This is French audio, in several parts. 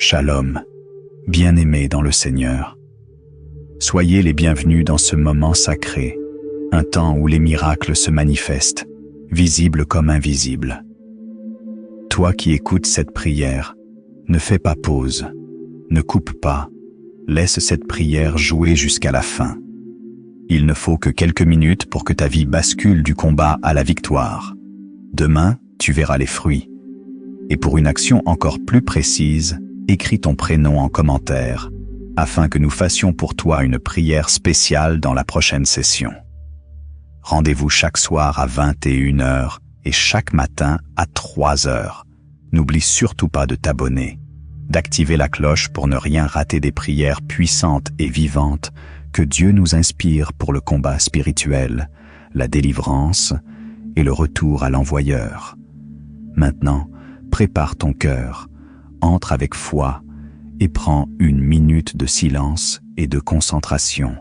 Shalom, bien-aimés dans le Seigneur. Soyez les bienvenus dans ce moment sacré, un temps où les miracles se manifestent, visibles comme invisibles. Toi qui écoutes cette prière, ne fais pas pause, ne coupe pas, laisse cette prière jouer jusqu'à la fin. Il ne faut que quelques minutes pour que ta vie bascule du combat à la victoire. Demain, tu verras les fruits. Et pour une action encore plus précise, écris ton prénom en commentaire, afin que nous fassions pour toi une prière spéciale dans la prochaine session. Rendez-vous chaque soir à 21h et chaque matin à 3h. N'oublie surtout pas de t'abonner, d'activer la cloche pour ne rien rater des prières puissantes et vivantes que Dieu nous inspire pour le combat spirituel, la délivrance et le retour à l'envoyeur. Maintenant, prépare ton cœur, entre avec foi et prends une minute de silence et de concentration,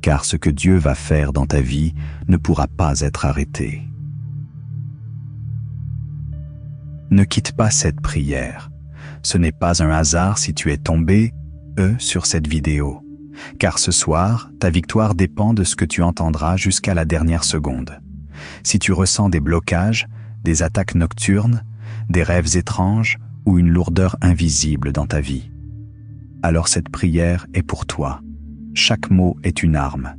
car ce que Dieu va faire dans ta vie ne pourra pas être arrêté. Ne quitte pas cette prière. Ce n'est pas un hasard si tu es tombé, sur cette vidéo, car ce soir, ta victoire dépend de ce que tu entendras jusqu'à la dernière seconde. Si tu ressens des blocages, des attaques nocturnes, des rêves étranges ou une lourdeur invisible dans ta vie, alors cette prière est pour toi. Chaque mot est une arme.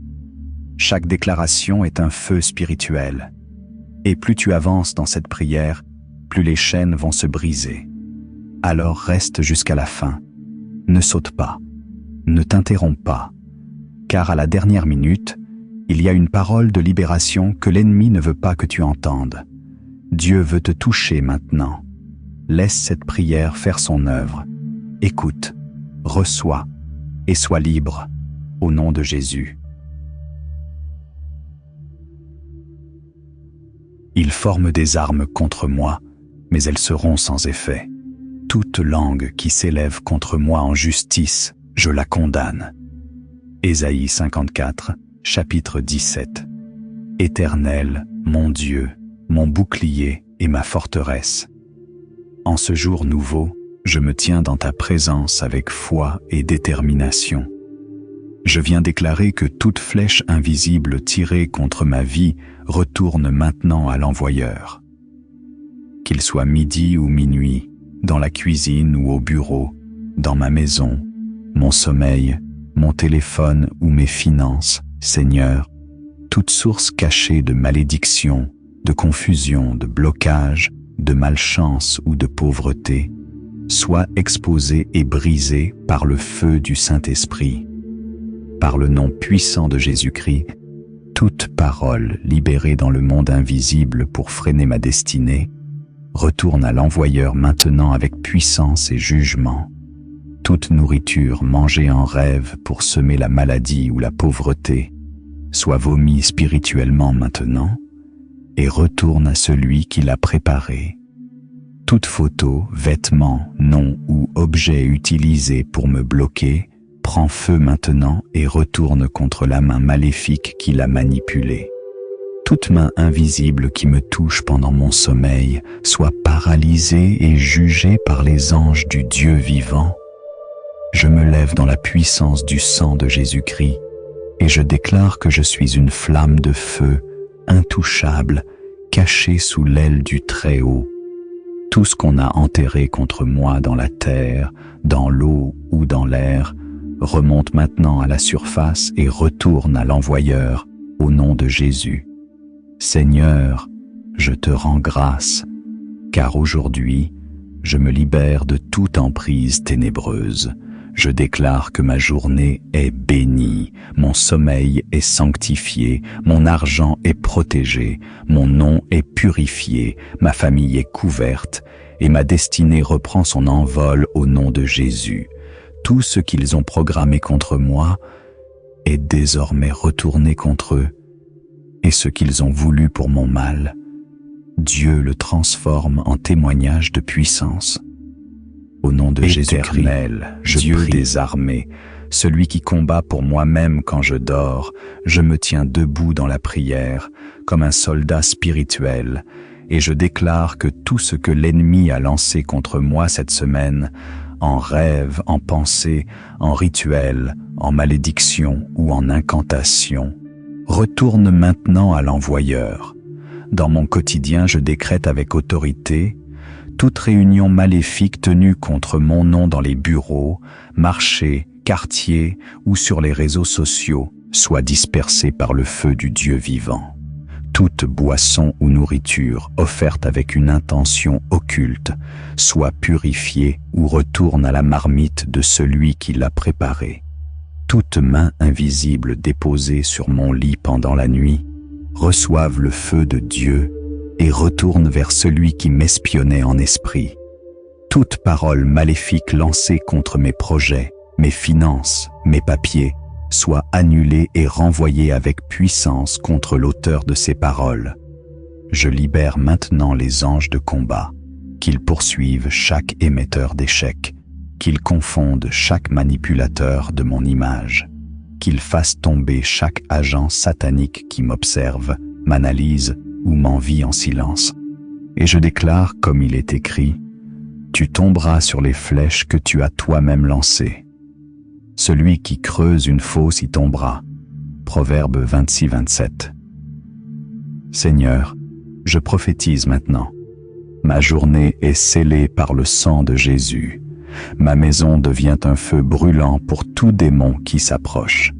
Chaque déclaration est un feu spirituel. Et plus tu avances dans cette prière, plus les chaînes vont se briser. Alors reste jusqu'à la fin. Ne saute pas. Ne t'interromps pas. Car à la dernière minute, il y a une parole de libération que l'ennemi ne veut pas que tu entendes. Dieu veut te toucher maintenant. Laisse cette prière faire son œuvre. Écoute, reçois et sois libre au nom de Jésus. Ils forment des armes contre moi, mais elles seront sans effet. Toute langue qui s'élève contre moi en justice, je la condamne. Ésaïe 54, chapitre 17. Éternel, mon Dieu, mon bouclier et ma forteresse. En ce jour nouveau, je me tiens dans ta présence avec foi et détermination. Je viens déclarer que toute flèche invisible tirée contre ma vie retourne maintenant à l'envoyeur. Qu'il soit midi ou minuit, dans la cuisine ou au bureau, dans ma maison, mon sommeil, mon téléphone ou mes finances, Seigneur, toute source cachée de malédiction, de confusion, de blocage, de malchance ou de pauvreté, soit exposée et brisée par le feu du Saint-Esprit. Par le nom puissant de Jésus-Christ, toute parole libérée dans le monde invisible pour freiner ma destinée, retourne à l'envoyeur maintenant avec puissance et jugement. Toute nourriture mangée en rêve pour semer la maladie ou la pauvreté, soit vomi spirituellement maintenant, et retourne à celui qui l'a préparé. Toute photo, vêtement, nom ou objet utilisé pour me bloquer, prend feu maintenant et retourne contre la main maléfique qui l'a manipulé. Toute main invisible qui me touche pendant mon sommeil soit paralysée et jugée par les anges du Dieu vivant. Je me lève dans la puissance du sang de Jésus-Christ et je déclare que je suis une flamme de feu, intouchable, cachée sous l'aile du Très-Haut. Tout ce qu'on a enterré contre moi dans la terre, dans l'eau ou dans l'air, remonte maintenant à la surface et retourne à l'envoyeur, au nom de Jésus. Seigneur, je te rends grâce, car aujourd'hui, je me libère de toute emprise ténébreuse. Je déclare que ma journée est bénie, mon sommeil est sanctifié, mon argent est protégé, mon nom est purifié, ma famille est couverte, et ma destinée reprend son envol au nom de Jésus. Tout ce qu'ils ont programmé contre moi est désormais retourné contre eux, et ce qu'ils ont voulu pour mon mal, Dieu le transforme en témoignage de puissance. Au nom de Jésus-Christ, Dieu des armées, celui qui combat pour moi-même quand je dors, je me tiens debout dans la prière, comme un soldat spirituel, et je déclare que tout ce que l'ennemi a lancé contre moi cette semaine en rêve, en pensée, en rituel, en malédiction ou en incantation, retourne maintenant à l'envoyeur. Dans mon quotidien, je décrète avec autorité: toute réunion maléfique tenue contre mon nom dans les bureaux, marchés, quartiers ou sur les réseaux sociaux soit dispersée par le feu du Dieu vivant. Toute boisson ou nourriture offerte avec une intention occulte soit purifiée ou retourne à la marmite de celui qui l'a préparée. Toute main invisible déposée sur mon lit pendant la nuit reçoive le feu de Dieu et retourne vers celui qui m'espionnait en esprit. Toute parole maléfique lancée contre mes projets, mes finances, mes papiers, soit annulée et renvoyée avec puissance contre l'auteur de ces paroles. Je libère maintenant les anges de combat, qu'ils poursuivent chaque émetteur d'échecs, qu'ils confondent chaque manipulateur de mon image, qu'ils fassent tomber chaque agent satanique qui m'observe, m'analyse ou m'envie en silence. Et je déclare, comme il est écrit: tu tomberas sur les flèches que tu as toi-même lancées. Celui qui creuse une fosse y tombera. Proverbe 26-27. Seigneur, je prophétise maintenant. Ma journée est scellée par le sang de Jésus. Ma maison devient un feu brûlant pour tout démon qui s'approche.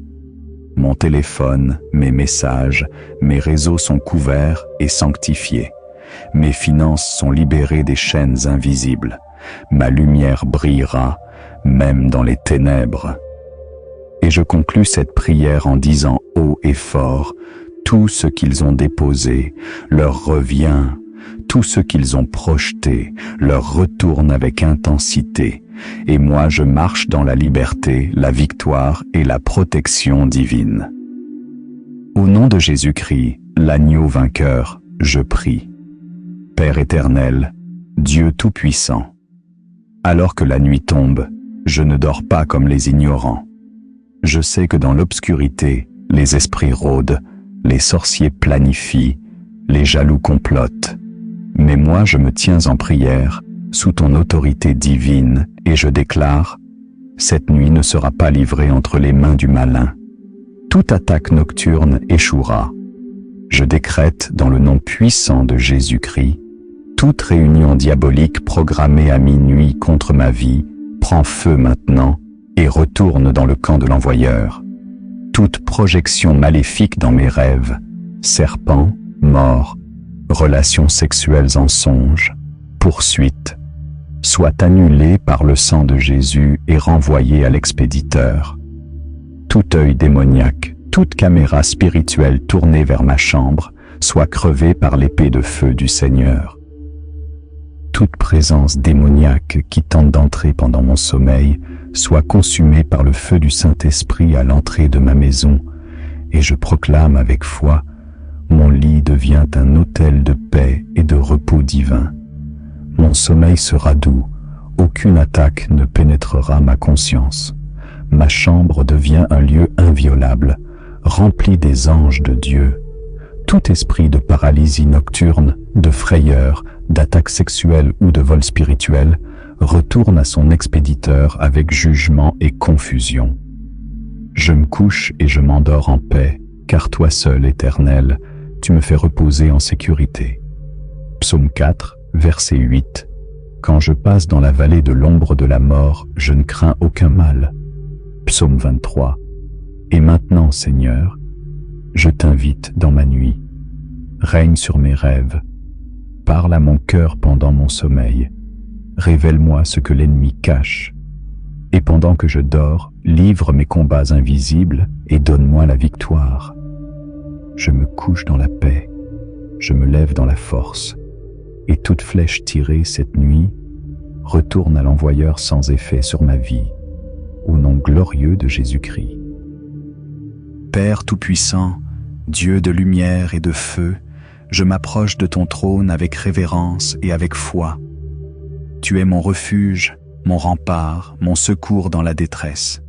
Mon téléphone, mes messages, mes réseaux sont couverts et sanctifiés. Mes finances sont libérées des chaînes invisibles. Ma lumière brillera, même dans les ténèbres. Et je conclus cette prière en disant haut et fort: tout ce qu'ils ont déposé leur revient, tout ce qu'ils ont projeté leur retourne avec intensité, et moi je marche dans la liberté, la victoire et la protection divine. Au nom de Jésus-Christ, l'agneau vainqueur, je prie. Père éternel, Dieu tout-puissant, alors que la nuit tombe, je ne dors pas comme les ignorants. Je sais que dans l'obscurité, les esprits rôdent, les sorciers planifient, les jaloux complotent. Mais moi je me tiens en prière, sous ton autorité divine, et je déclare: cette nuit ne sera pas livrée entre les mains du malin. Toute attaque nocturne échouera. Je décrète dans le nom puissant de Jésus-Christ: toute réunion diabolique programmée à minuit contre ma vie prend feu maintenant et retourne dans le camp de l'envoyeur. Toute projection maléfique dans mes rêves, serpents, morts, relations sexuelles en songe, poursuites, soit annulée par le sang de Jésus et renvoyée à l'expéditeur. Tout œil démoniaque, toute caméra spirituelle tournée vers ma chambre, soit crevée par l'épée de feu du Seigneur. Toute présence démoniaque qui tente d'entrer pendant mon sommeil soit consumée par le feu du Saint-Esprit à l'entrée de ma maison, et je proclame avec foi: mon lit devient un autel de paix et de repos divin. Mon sommeil sera doux, aucune attaque ne pénétrera ma conscience. Ma chambre devient un lieu inviolable, rempli des anges de Dieu. Tout esprit de paralysie nocturne, de frayeur, d'attaque sexuelle ou de vol spirituel retourne à son expéditeur avec jugement et confusion. Je me couche et je m'endors en paix, car toi seul, Éternel, tu me fais reposer en sécurité. Psaume 4, verset 8. Quand je passe dans la vallée de l'ombre de la mort, je ne crains aucun mal. Psaume 23. Et maintenant, Seigneur, je t'invite dans ma nuit. Règne sur mes rêves. Parle à mon cœur pendant mon sommeil. Révèle-moi ce que l'ennemi cache. Et pendant que je dors, livre mes combats invisibles et donne-moi la victoire. Je me couche dans la paix. Je me lève dans la force. Et toute flèche tirée cette nuit retourne à l'envoyeur sans effet sur ma vie. Au nom glorieux de Jésus-Christ. Père Tout-Puissant, Dieu de lumière et de feu, je m'approche de ton trône avec révérence et avec foi. Tu es mon refuge, mon rempart, mon secours dans la détresse.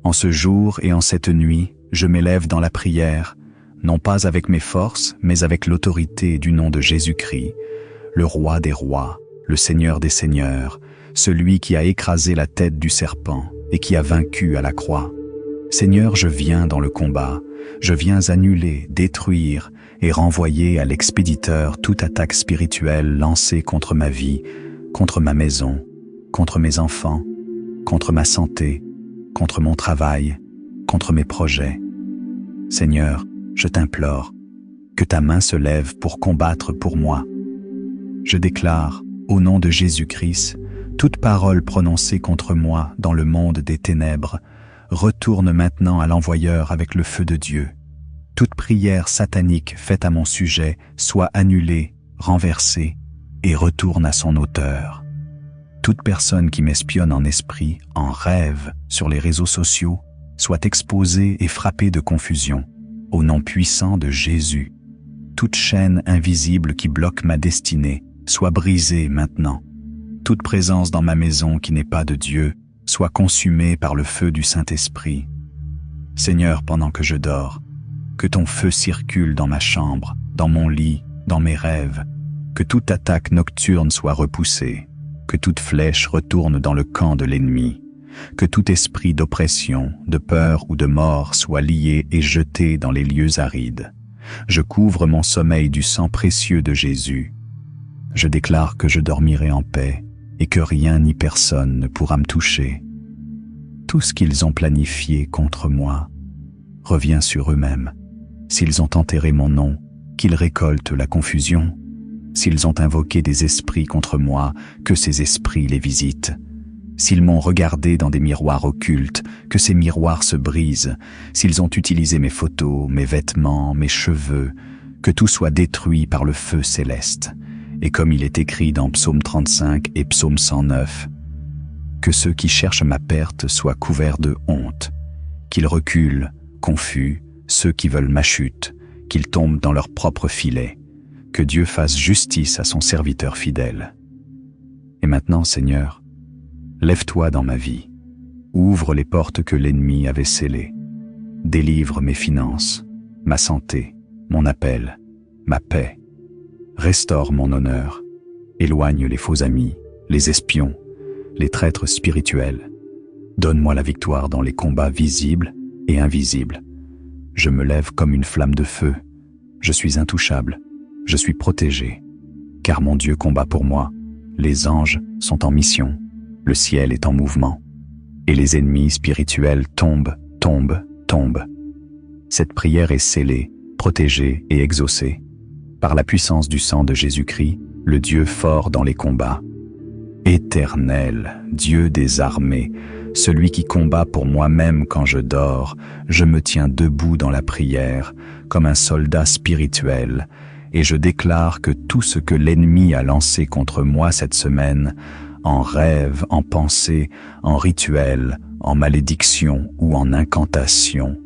En ce jour et en cette nuit, je m'élève dans la prière, non pas avec mes forces, mais avec l'autorité du nom de Jésus-Christ, le Roi des rois, le Seigneur des seigneurs, celui qui a écrasé la tête du serpent et qui a vaincu à la croix. Seigneur, je viens dans le combat, je viens annuler, détruire et renvoyer à l'expéditeur toute attaque spirituelle lancée contre ma vie, contre ma maison, contre mes enfants, contre ma santé, contre mon travail, contre mes projets. Seigneur, je t'implore, que ta main se lève pour combattre pour moi. Je déclare, au nom de Jésus-Christ, toute parole prononcée contre moi dans le monde des ténèbres retourne maintenant à l'envoyeur avec le feu de Dieu. Toute prière satanique faite à mon sujet soit annulée, renversée et retourne à son auteur. Toute personne qui m'espionne en esprit, en rêve, sur les réseaux sociaux, soit exposée et frappée de confusion, au nom puissant de Jésus. Toute chaîne invisible qui bloque ma destinée soit brisée maintenant. Toute présence dans ma maison qui n'est pas de Dieu soit consumée par le feu du Saint-Esprit. Seigneur, pendant que je dors, que ton feu circule dans ma chambre, dans mon lit, dans mes rêves, que toute attaque nocturne soit repoussée, que toute flèche retourne dans le camp de l'ennemi, que tout esprit d'oppression, de peur ou de mort soit lié et jeté dans les lieux arides. Je couvre mon sommeil du sang précieux de Jésus. Je déclare que je dormirai en paix et que rien ni personne ne pourra me toucher. Tout ce qu'ils ont planifié contre moi revient sur eux-mêmes. S'ils ont enterré mon nom, qu'ils récoltent la confusion. S'ils ont invoqué des esprits contre moi, que ces esprits les visitent. S'ils m'ont regardé dans des miroirs occultes, que ces miroirs se brisent. S'ils ont utilisé mes photos, mes vêtements, mes cheveux, que tout soit détruit par le feu céleste. Et comme il est écrit dans Psaume 35 et Psaume 109, que ceux qui cherchent ma perte soient couverts de honte, qu'ils reculent, confus, ceux qui veulent ma chute, qu'ils tombent dans leur propre filet, que Dieu fasse justice à son serviteur fidèle. Et maintenant, Seigneur, lève-toi dans ma vie, ouvre les portes que l'ennemi avait scellées, délivre mes finances, ma santé, mon appel, ma paix, restaure mon honneur, éloigne les faux amis, les espions, les traîtres spirituels. Donne-moi la victoire dans les combats visibles et invisibles. Je me lève comme une flamme de feu. Je suis intouchable. Je suis protégé. Car mon Dieu combat pour moi. Les anges sont en mission. Le ciel est en mouvement. Et les ennemis spirituels tombent, tombent, tombent. Cette prière est scellée, protégée et exaucée. Par la puissance du sang de Jésus-Christ, le Dieu fort dans les combats. Éternel, Dieu des armées, celui qui combat pour moi-même quand je dors, je me tiens debout dans la prière, comme un soldat spirituel, et je déclare que tout ce que l'ennemi a lancé contre moi cette semaine, en rêve, en pensée, en rituel, en malédiction ou en incantation,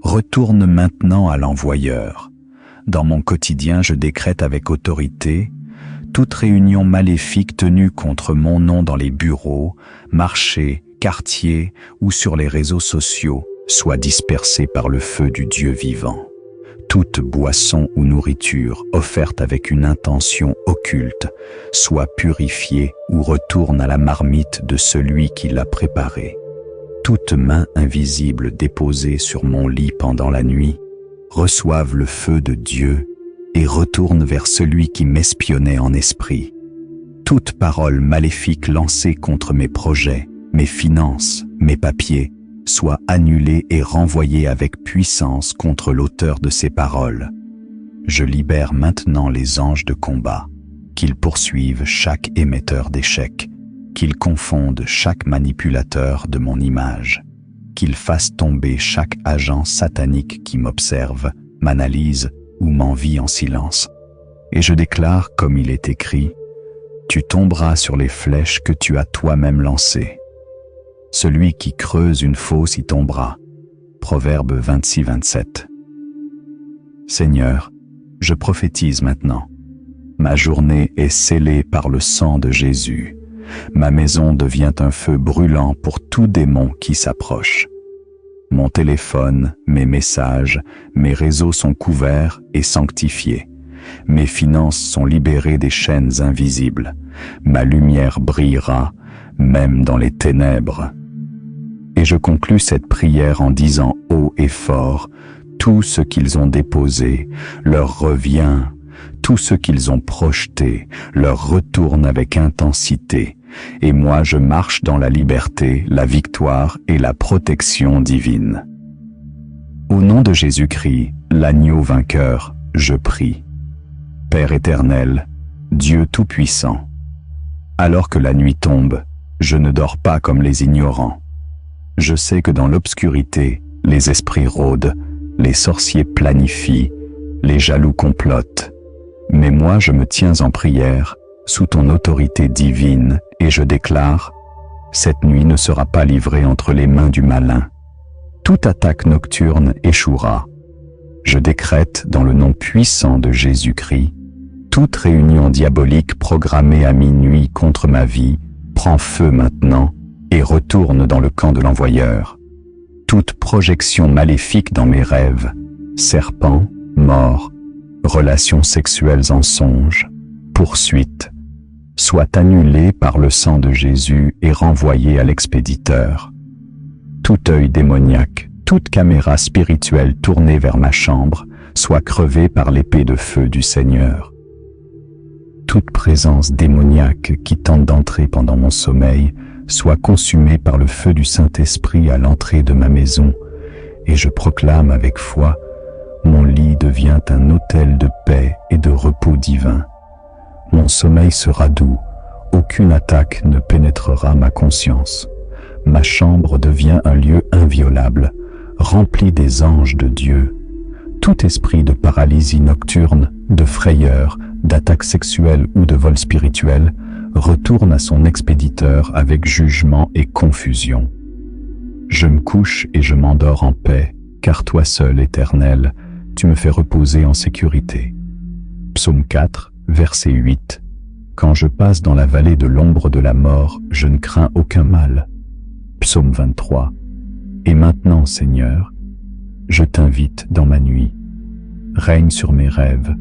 retourne maintenant à l'envoyeur. Dans mon quotidien, je décrète avec autorité toute réunion maléfique tenue contre mon nom dans les bureaux, marchés, quartiers ou sur les réseaux sociaux soit dispersée par le feu du Dieu vivant. Toute boisson ou nourriture offerte avec une intention occulte soit purifiée ou retourne à la marmite de celui qui l'a préparée. Toute main invisible déposée sur mon lit pendant la nuit reçoive le feu de Dieu et retourne vers celui qui m'espionnait en esprit. Toute parole maléfique lancée contre mes projets, mes finances, mes papiers, soit annulée et renvoyée avec puissance contre l'auteur de ces paroles. Je libère maintenant les anges de combat, qu'ils poursuivent chaque émetteur d'échecs, qu'ils confondent chaque manipulateur de mon image, qu'ils fassent tomber chaque agent satanique qui m'observe, m'analyse ou m'envie en silence. Et je déclare, comme il est écrit, « Tu tomberas sur les flèches que tu as toi-même lancées. Celui qui creuse une fosse y tombera. » Proverbe 26-27. Seigneur, je prophétise maintenant. Ma journée est scellée par le sang de Jésus. Ma maison devient un feu brûlant pour tout démon qui s'approche. Mon téléphone, mes messages, mes réseaux sont couverts et sanctifiés. Mes finances sont libérées des chaînes invisibles. Ma lumière brillera, même dans les ténèbres. Et je conclus cette prière en disant haut et fort, tout ce qu'ils ont déposé leur revient, tout ce qu'ils ont projeté leur retourne avec intensité, et moi je marche dans la liberté, la victoire et la protection divine. Au nom de Jésus-Christ, l'agneau vainqueur, je prie. Père éternel, Dieu Tout-Puissant, alors que la nuit tombe, je ne dors pas comme les ignorants. Je sais que dans l'obscurité, les esprits rôdent, les sorciers planifient, les jaloux complotent. Mais moi je me tiens en prière, sous ton autorité divine, et je déclare, cette nuit ne sera pas livrée entre les mains du malin. Toute attaque nocturne échouera. Je décrète dans le nom puissant de Jésus-Christ, toute réunion diabolique programmée à minuit contre ma vie prend feu maintenant et retourne dans le camp de l'envoyeur. Toute projection maléfique dans mes rêves, serpents, morts, relations sexuelles en songe, poursuites, soit annulée par le sang de Jésus et renvoyée à l'expéditeur. Tout œil démoniaque, toute caméra spirituelle tournée vers ma chambre, soit crevée par l'épée de feu du Seigneur. Toute présence démoniaque qui tente d'entrer pendant mon sommeil soit consumée par le feu du Saint-Esprit à l'entrée de ma maison, et je proclame avec foi, mon lit devient un autel de paix et de repos divin. Mon sommeil sera doux, aucune attaque ne pénétrera ma conscience. Ma chambre devient un lieu inviolable, rempli des anges de Dieu. Tout esprit de paralysie nocturne, de frayeur, d'attaque sexuelle ou de vol spirituel retourne à son expéditeur avec jugement et confusion. Je me couche et je m'endors en paix, car toi seul, Éternel, tu me fais reposer en sécurité. Psaume 4, verset 8. Quand je passe dans la vallée de l'ombre de la mort, je ne crains aucun mal. Psaume 23. Et maintenant, Seigneur, je t'invite dans ma nuit. Règne sur mes rêves.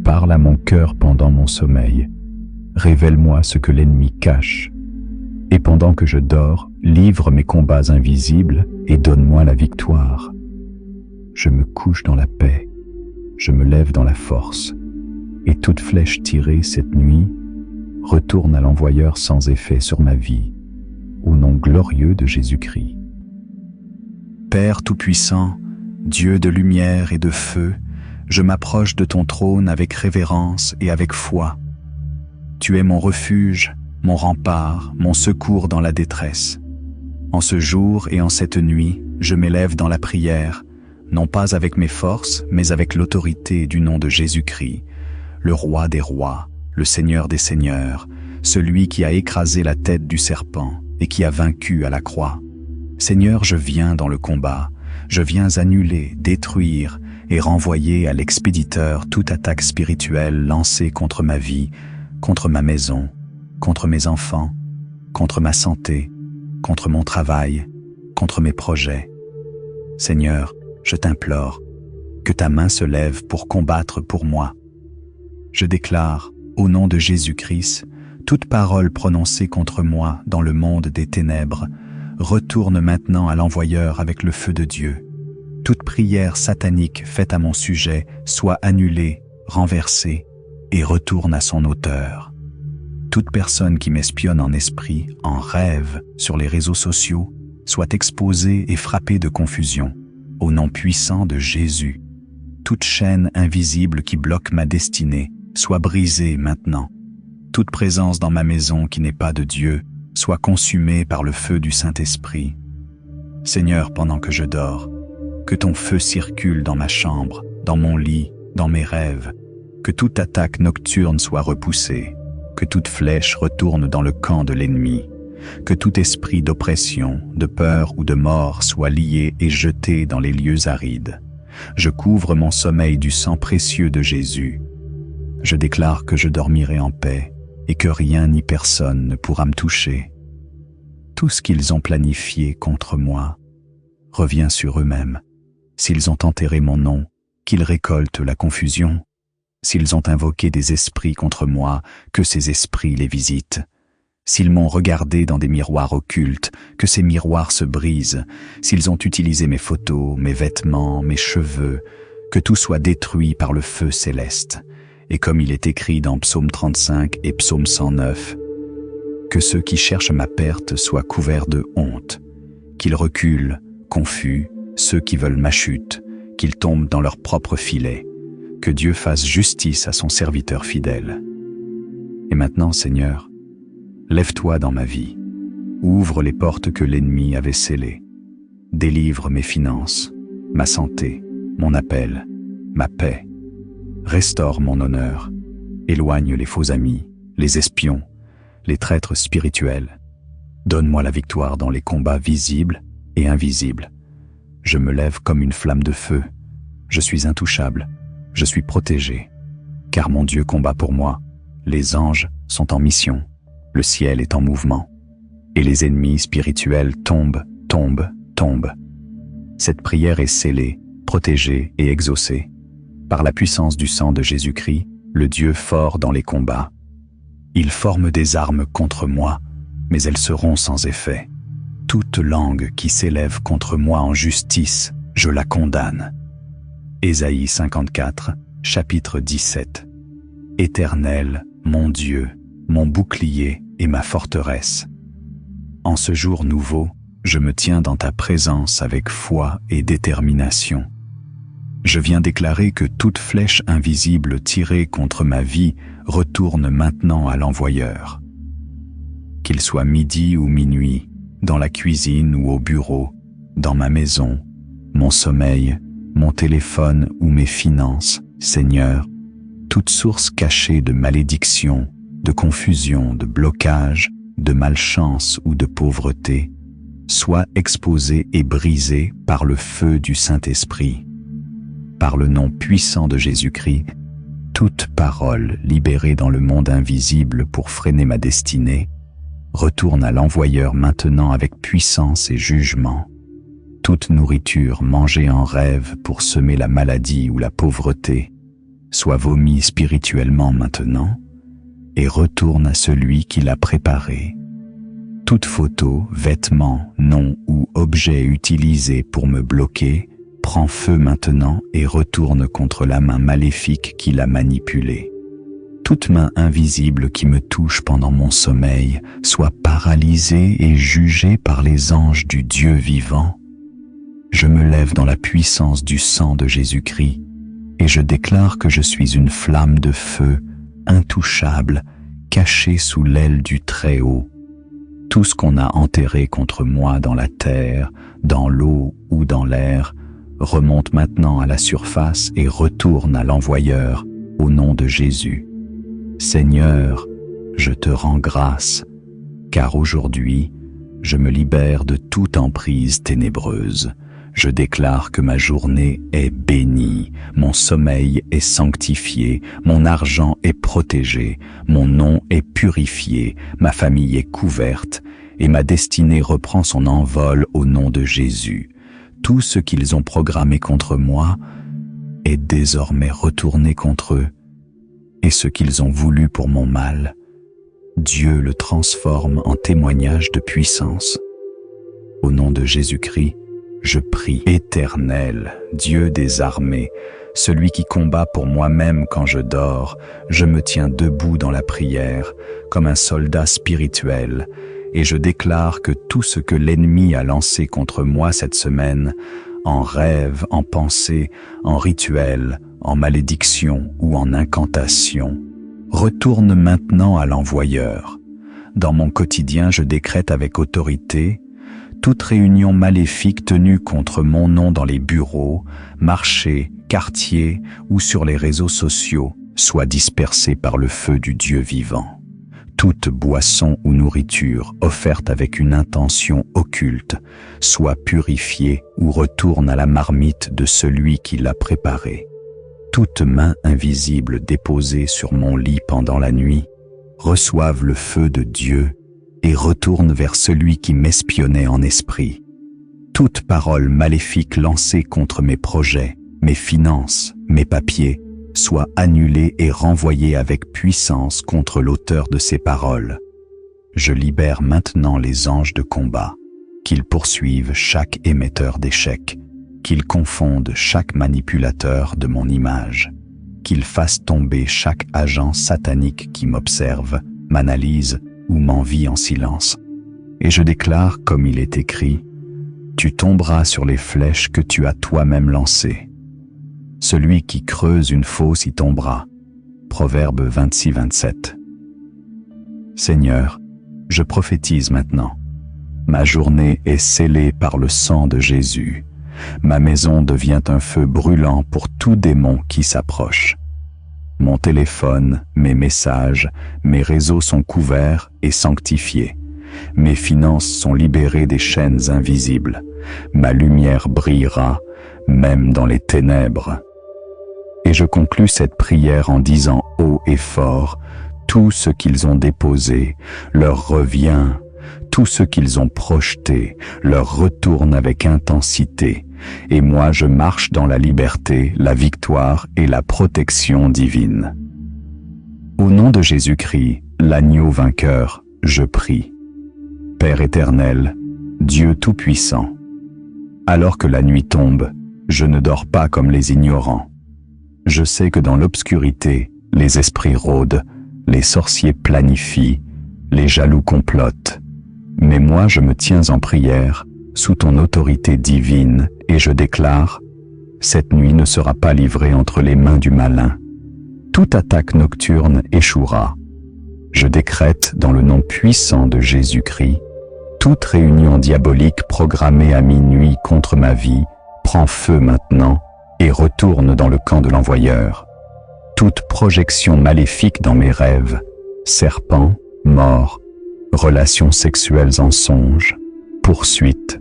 Parle à mon cœur pendant mon sommeil. Révèle-moi ce que l'ennemi cache. Et pendant que je dors, livre mes combats invisibles et donne-moi la victoire. Je me couche dans la paix. Je me lève dans la force. Et toute flèche tirée cette nuit retourne à l'envoyeur sans effet sur ma vie, au nom glorieux de Jésus-Christ. Père Tout-Puissant, Dieu de lumière et de feu, je m'approche de ton trône avec révérence et avec foi. Tu es mon refuge, mon rempart, mon secours dans la détresse. En ce jour et en cette nuit, je m'élève dans la prière, non pas avec mes forces, mais avec l'autorité du nom de Jésus-Christ, le roi des rois, le Seigneur des seigneurs, celui qui a écrasé la tête du serpent et qui a vaincu à la croix. Seigneur, je viens dans le combat, je viens annuler, détruire et renvoyer à l'expéditeur toute attaque spirituelle lancée contre ma vie, contre ma maison, contre mes enfants, contre ma santé, contre mon travail, contre mes projets. Seigneur, je t'implore, que ta main se lève pour combattre pour moi. Je déclare, au nom de Jésus-Christ, toute parole prononcée contre moi dans le monde des ténèbres retourne maintenant à l'envoyeur avec le feu de Dieu. Toute prière satanique faite à mon sujet soit annulée, renversée et retourne à son auteur. Toute personne qui m'espionne en esprit, en rêve, sur les réseaux sociaux, soit exposée et frappée de confusion, au nom puissant de Jésus. Toute chaîne invisible qui bloque ma destinée soit brisée maintenant. Toute présence dans ma maison qui n'est pas de Dieu soit consumée par le feu du Saint-Esprit. Seigneur, pendant que je dors, que ton feu circule dans ma chambre, dans mon lit, dans mes rêves, que toute attaque nocturne soit repoussée, que toute flèche retourne dans le camp de l'ennemi, que tout esprit d'oppression, de peur ou de mort soit lié et jeté dans les lieux arides. Je couvre mon sommeil du sang précieux de Jésus. Je déclare que je dormirai en paix et que rien ni personne ne pourra me toucher. Tout ce qu'ils ont planifié contre moi revient sur eux-mêmes. S'ils ont enterré mon nom, qu'ils récoltent la confusion. S'ils ont invoqué des esprits contre moi, que ces esprits les visitent. s'ils m'ont regardé dans des miroirs occultes, que ces miroirs se brisent, s'ils ont utilisé mes photos, mes vêtements, mes cheveux, que tout soit détruit par le feu céleste. Et comme il est écrit dans Psaume 35 et Psaume 109, que ceux qui cherchent ma perte soient couverts de honte, qu'ils reculent, confus, ceux qui veulent ma chute, qu'ils tombent dans leur propre filet, que Dieu fasse justice à son serviteur fidèle. Et maintenant, Seigneur, lève-toi dans ma vie, ouvre les portes que l'ennemi avait scellées, délivre mes finances, ma santé, mon appel, ma paix, restaure mon honneur, éloigne les faux amis, les espions, les traîtres spirituels. Donne-moi la victoire dans les combats visibles et invisibles. Je me lève comme une flamme de feu. Je suis intouchable. Je suis protégé. Car mon Dieu combat pour moi. Les anges sont en mission. Le ciel est en mouvement. Et les ennemis spirituels tombent, tombent, tombent. Cette prière est scellée, protégée et exaucée. Par la puissance du sang de Jésus-Christ, le Dieu fort dans les combats. Ils forment des armes contre moi, mais elles seront sans effet. Toute langue qui s'élève contre moi en justice, je la condamne. Ésaïe 54, chapitre 17. Éternel, mon Dieu, mon bouclier et ma forteresse. En ce jour nouveau, je me tiens dans ta présence avec foi et détermination. Je viens déclarer que toute flèche invisible tirée contre ma vie retourne maintenant à l'envoyeur. Qu'il soit midi ou minuit, dans la cuisine ou au bureau, dans ma maison, mon sommeil, mon téléphone ou mes finances, Seigneur, toute source cachée de malédiction, de confusion, de blocage, de malchance ou de pauvreté, soit exposée et brisée par le feu du Saint-Esprit. Par le nom puissant de Jésus-Christ, toute parole libérée dans le monde invisible pour freiner ma destinée retourne à l'envoyeur maintenant avec puissance et jugement. Toute nourriture mangée en rêve pour semer la maladie ou la pauvreté soit vomi spirituellement maintenant et retourne à celui qui l'a préparé. Toute photo, vêtement, nom ou objet utilisé pour me bloquer prend feu maintenant et retourne contre la main maléfique qui l'a manipulé. Toute main invisible qui me touche pendant mon sommeil soit paralysée et jugée par les anges du Dieu vivant. Je me lève dans la puissance du sang de Jésus-Christ et je déclare que je suis une flamme de feu, intouchable, cachée sous l'aile du Très-Haut. Tout ce qu'on a enterré contre moi dans la terre, dans l'eau ou dans l'air remonte maintenant à la surface et retourne à l'envoyeur au nom de Jésus. Seigneur, je te rends grâce, car aujourd'hui, je me libère de toute emprise ténébreuse. Je déclare que ma journée est bénie, mon sommeil est sanctifié, mon argent est protégé, mon nom est purifié, ma famille est couverte, et ma destinée reprend son envol au nom de Jésus. Tout ce qu'ils ont programmé contre moi est désormais retourné contre eux, et ce qu'ils ont voulu pour mon mal, Dieu le transforme en témoignage de puissance. Au nom de Jésus-Christ, je prie. Éternel, Dieu des armées, celui qui combat pour moi-même quand je dors, je me tiens debout dans la prière, comme un soldat spirituel, et je déclare que tout ce que l'ennemi a lancé contre moi cette semaine, en rêve, en pensée, en rituel, en malédiction ou en incantation, retourne maintenant à l'envoyeur. Dans mon quotidien, je décrète avec autorité toute réunion maléfique tenue contre mon nom dans les bureaux, marchés, quartiers ou sur les réseaux sociaux soit dispersée par le feu du Dieu vivant. Toute boisson ou nourriture offerte avec une intention occulte soit purifiée ou retourne à la marmite de celui qui l'a préparée. Toute main invisible déposée sur mon lit pendant la nuit reçoive le feu de Dieu et retourne vers celui qui m'espionnait en esprit. Toute parole maléfique lancée contre mes projets, mes finances, mes papiers, soit annulée et renvoyée avec puissance contre l'auteur de ces paroles. Je libère maintenant les anges de combat, qu'ils poursuivent chaque émetteur d'échecs, qu'ils confondent chaque manipulateur de mon image, qu'ils fassent tomber chaque agent satanique qui m'observe, m'analyse ou m'envie en silence. Et je déclare, comme il est écrit, « Tu tomberas sur les flèches que tu as toi-même lancées. Celui qui creuse une fosse y tombera. » Proverbe 26-27. Seigneur, je prophétise maintenant. Ma journée est scellée par le sang de Jésus. Ma maison devient un feu brûlant pour tout démon qui s'approche. Mon téléphone, mes messages, mes réseaux sont couverts et sanctifiés. Mes finances sont libérées des chaînes invisibles. Ma lumière brillera, même dans les ténèbres. Et je conclus cette prière en disant haut et fort, tout ce qu'ils ont déposé leur revient, tout ce qu'ils ont projeté leur retourne avec intensité, et moi je marche dans la liberté, la victoire et la protection divine. Au nom de Jésus-Christ, l'agneau vainqueur, je prie. Père éternel, Dieu tout-puissant, alors que la nuit tombe, je ne dors pas comme les ignorants. Je sais que dans l'obscurité, les esprits rôdent, les sorciers planifient, les jaloux complotent. Mais moi je me tiens en prière, sous ton autorité divine, et je déclare, cette nuit ne sera pas livrée entre les mains du malin. Toute attaque nocturne échouera. Je décrète dans le nom puissant de Jésus-Christ, toute réunion diabolique programmée à minuit contre ma vie prend feu maintenant et retourne dans le camp de l'envoyeur. Toute projection maléfique dans mes rêves, serpents, morts, relations sexuelles en songe, poursuites,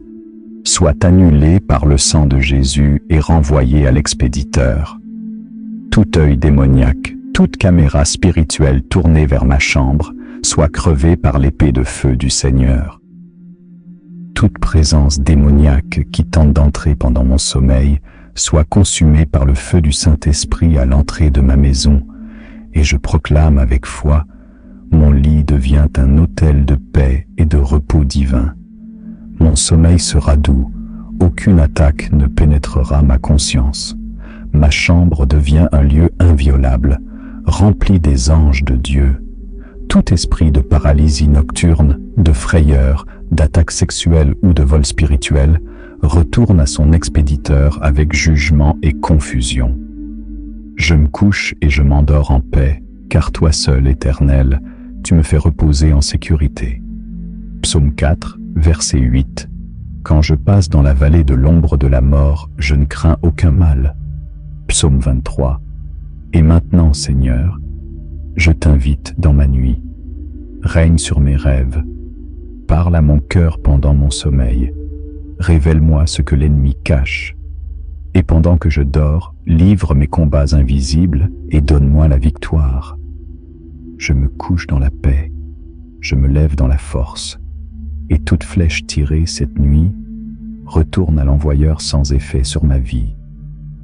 soit annulée par le sang de Jésus et renvoyée à l'expéditeur. Tout œil démoniaque, toute caméra spirituelle tournée vers ma chambre, soit crevée par l'épée de feu du Seigneur. Toute présence démoniaque qui tente d'entrer pendant mon sommeil soit consumée par le feu du Saint-Esprit à l'entrée de ma maison, et je proclame avec foi, mon lit devient un autel de paix et de repos divin. Mon sommeil sera doux, aucune attaque ne pénétrera ma conscience. Ma chambre devient un lieu inviolable, rempli des anges de Dieu. Tout esprit de paralysie nocturne, de frayeur, d'attaque sexuelle ou de vol spirituel retourne à son expéditeur avec jugement et confusion. Je me couche et je m'endors en paix, car toi seul, Éternel, tu me fais reposer en sécurité. Psaume 4, verset 8. Quand je passe dans la vallée de l'ombre de la mort, je ne crains aucun mal. Psaume 23. Et maintenant, Seigneur, je t'invite dans ma nuit. Règne sur mes rêves. Parle à mon cœur pendant mon sommeil. Révèle-moi ce que l'ennemi cache. Et pendant que je dors, livre mes combats invisibles et donne-moi la victoire. Je me couche dans la paix, je me lève dans la force, et toute flèche tirée cette nuit retourne à l'envoyeur sans effet sur ma vie,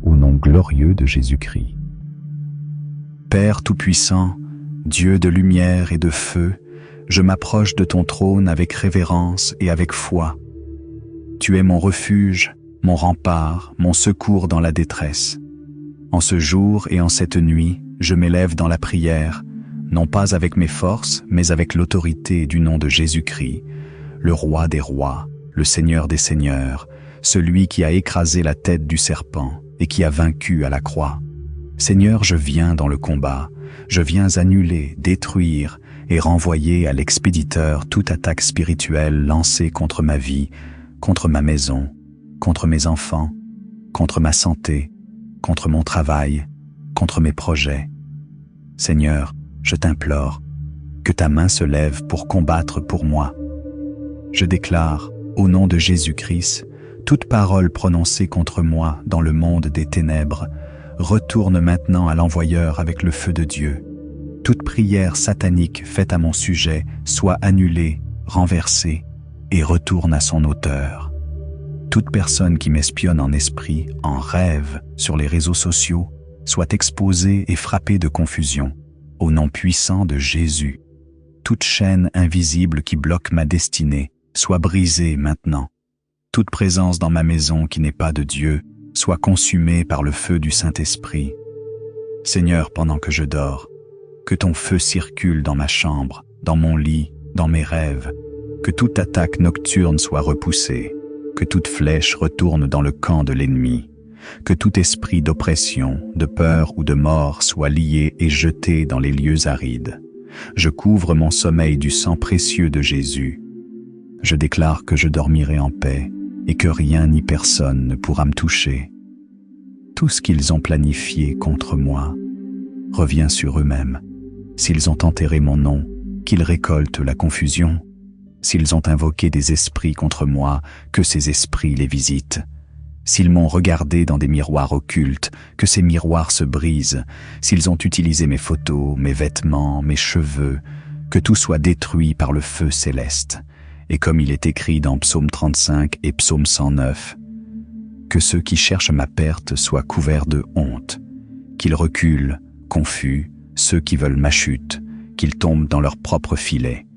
au nom glorieux de Jésus-Christ. Père Tout-Puissant, Dieu de lumière et de feu, je m'approche de ton trône avec révérence et avec foi. Tu es mon refuge, mon rempart, mon secours dans la détresse. En ce jour et en cette nuit, je m'élève dans la prière, non pas avec mes forces, mais avec l'autorité du nom de Jésus-Christ, le roi des rois, le Seigneur des seigneurs, celui qui a écrasé la tête du serpent et qui a vaincu à la croix. Seigneur, je viens dans le combat, je viens annuler, détruire et renvoyer à l'expéditeur toute attaque spirituelle lancée contre ma vie, contre ma maison, contre mes enfants, contre ma santé, contre mon travail, contre mes projets. Seigneur, je t'implore, que ta main se lève pour combattre pour moi. Je déclare, au nom de Jésus-Christ, toute parole prononcée contre moi dans le monde des ténèbres retourne maintenant à l'envoyeur avec le feu de Dieu. Toute prière satanique faite à mon sujet soit annulée, renversée et retourne à son auteur. Toute personne qui m'espionne en esprit, en rêve, sur les réseaux sociaux, soit exposée et frappée de confusion, au nom puissant de Jésus. toute chaîne invisible qui bloque ma destinée soit brisée maintenant. Toute présence dans ma maison qui n'est pas de Dieu soit consumée par le feu du Saint-Esprit. Seigneur, pendant que je dors, que ton feu circule dans ma chambre, dans mon lit, dans mes rêves, que toute attaque nocturne soit repoussée, que toute flèche retourne dans le camp de l'ennemi, que tout esprit d'oppression, de peur ou de mort soit lié et jeté dans les lieux arides. Je couvre mon sommeil du sang précieux de Jésus. Je déclare que je dormirai en paix et que rien ni personne ne pourra me toucher. Tout ce qu'ils ont planifié contre moi revient sur eux-mêmes. S'ils ont enterré mon nom, qu'ils récoltent la confusion. S'ils ont invoqué des esprits contre moi, que ces esprits les visitent. S'ils m'ont regardé dans des miroirs occultes, que ces miroirs se brisent. S'ils ont utilisé mes photos, mes vêtements, mes cheveux, que tout soit détruit par le feu céleste. Et comme il est écrit dans Psaume 35 et Psaume 109, que ceux qui cherchent ma perte soient couverts de honte, qu'ils reculent, confus, ceux qui veulent ma chute, qu'ils tombent dans leur propre filet,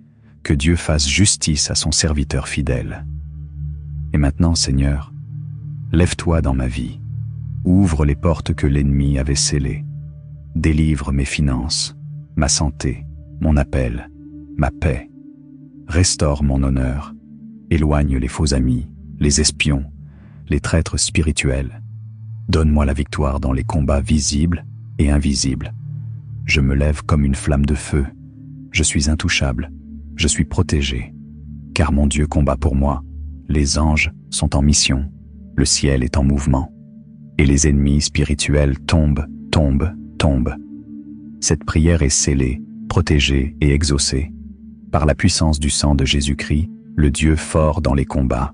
que Dieu fasse justice à son serviteur fidèle. Et maintenant, Seigneur, lève-toi dans ma vie, ouvre les portes que l'ennemi avait scellées, délivre mes finances, ma santé, mon appel, ma paix, restaure mon honneur, éloigne les faux amis, les espions, les traîtres spirituels. Donne-moi la victoire dans les combats visibles et invisibles. Je me lève comme une flamme de feu. Je suis intouchable. Je suis protégé. Car mon Dieu combat pour moi. Les anges sont en mission. Le ciel est en mouvement. Et les ennemis spirituels tombent, tombent, tombent. Cette prière est scellée, protégée et exaucée. Par la puissance du sang de Jésus-Christ, le Dieu fort dans les combats,